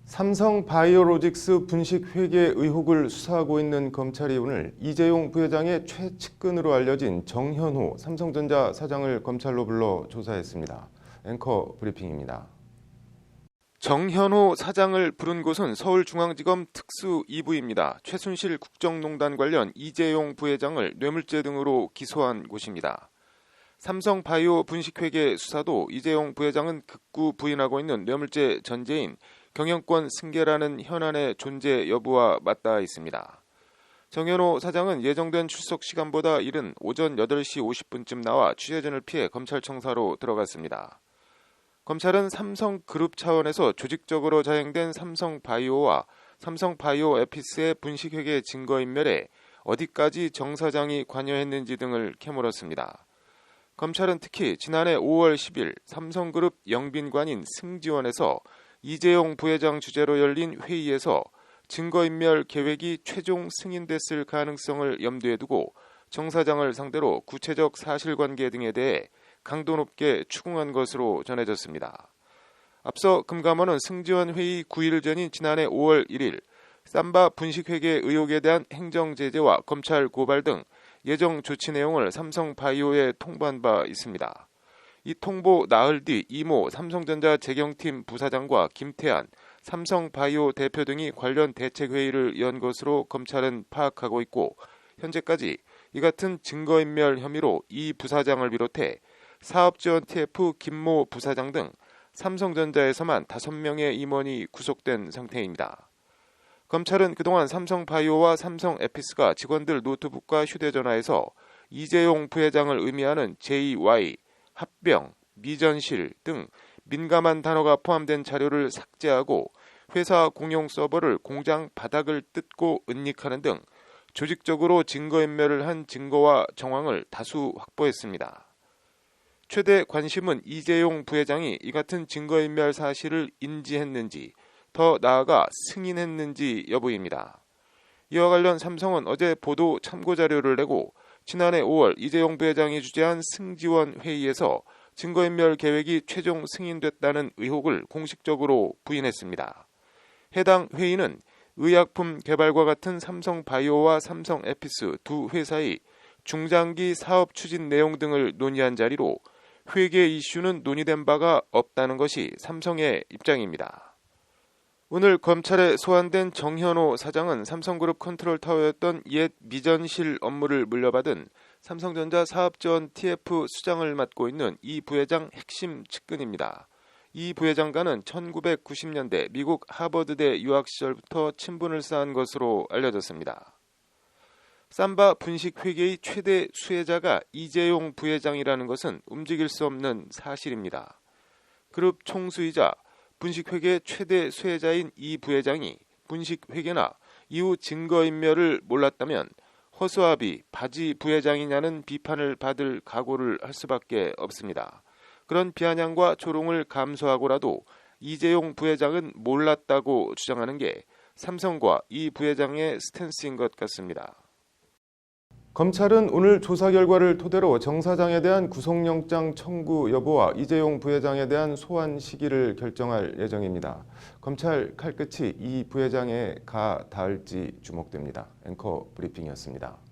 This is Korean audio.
삼성바이오로직스 분식회계 의혹을 수사하고 있는 검찰이 오늘 이재용 부회장의 최측근으로 알려진 정현호 삼성전자 사장을 검찰로 불러 조사했습니다. 앵커 브리핑입니다. 정현호 사장을 부른 곳은 서울중앙지검 특수 2부입니다. 최순실 국정농단 관련 이재용 부회장을 뇌물죄 등으로 기소한 곳입니다. 삼성바이오 분식회계 수사도 이재용 부회장은 극구 부인하고 있는 뇌물죄 전제인 경영권 승계라는 현안의 존재 여부와 맞닿아 있습니다. 정현호 사장은 예정된 출석 시간보다 이른 오전 8시 50분쯤 나와 취재진을 피해 검찰청사로 들어갔습니다. 검찰은 삼성그룹 차원에서 조직적으로 자행된 삼성바이오와 삼성바이오에피스의 분식회계 증거인멸에 어디까지 정 사장이 관여했는지 등을 캐물었습니다. 검찰은 특히 지난해 5월 10일 삼성그룹 영빈관인 승지원에서 이재용 부회장 주재로 열린 회의에서 증거인멸 계획이 최종 승인됐을 가능성을 염두에 두고 정 사장을 상대로 구체적 사실관계 등에 대해 강도 높게 추궁한 것으로 전해졌습니다. 앞서 금감원은 승지원 회의 9일 전인 지난해 5월 1일 삼바 분식회계 의혹에 대한 행정제재와 검찰 고발 등 예정 조치 내용을 삼성바이오에 통보한 바 있습니다. 이 통보 나흘 뒤 이모 삼성전자 재경팀 부사장과 김태한 삼성바이오 대표 등이 관련 대책회의를 연 것으로 검찰은 파악하고 있고 현재까지 이 같은 증거인멸 혐의로 이 부사장을 비롯해 사업지원 TF 김모 부사장 등 삼성전자에서만 5명의 임원이 구속된 상태입니다. 검찰은 그동안 삼성바이오와 삼성에피스가 직원들 노트북과 휴대전화에서 이재용 부회장을 의미하는 JY, 합병, 미전실 등 민감한 단어가 포함된 자료를 삭제하고 회사 공용 서버를 공장 바닥을 뜯고 은닉하는 등 조직적으로 증거인멸을 한 증거와 정황을 다수 확보했습니다. 최대 관심은 이재용 부회장이 이 같은 증거인멸 사실을 인지했는지 더 나아가 승인했는지 여부입니다. 이와 관련 삼성은 어제 보도 참고자료를 내고 지난해 5월 이재용 부회장이 주재한 승지원 회의에서 증거인멸 계획이 최종 승인됐다는 의혹을 공식적으로 부인했습니다. 해당 회의는 의약품 개발과 같은 삼성바이오와 삼성에피스 두 회사의 중장기 사업 추진 내용 등을 논의한 자리로 회계 이슈는 논의된 바가 없다는 것이 삼성의 입장입니다. 오늘 검찰에 소환된 정현호 사장은 삼성그룹 컨트롤타워였던 옛 미전실 업무를 물려받은 삼성전자 사업지원 TF 수장을 맡고 있는 이 부회장 핵심 측근입니다. 이 부회장과는 1990년대 미국 하버드대 유학 시절부터 친분을 쌓은 것으로 알려졌습니다. 삼바 분식회계의 최대 수혜자가 이재용 부회장이라는 것은 움직일 수 없는 사실입니다. 그룹 총수이자 분식회계 최대 수혜자인 이 부회장이 분식회계나 이후 증거인멸을 몰랐다면 허수아비 바지 부회장이냐는 비판을 받을 각오를 할 수밖에 없습니다. 그런 비아냥과 조롱을 감수하고라도 이재용 부회장은 몰랐다고 주장하는 게 삼성과 이 부회장의 스탠스인 것 같습니다. 검찰은 오늘 조사 결과를 토대로 정 사장에 대한 구속영장 청구 여부와 이재용 부회장에 대한 소환 시기를 결정할 예정입니다. 검찰 칼끝이 이 부회장에 가 닿을지 주목됩니다. 앵커 브리핑이었습니다.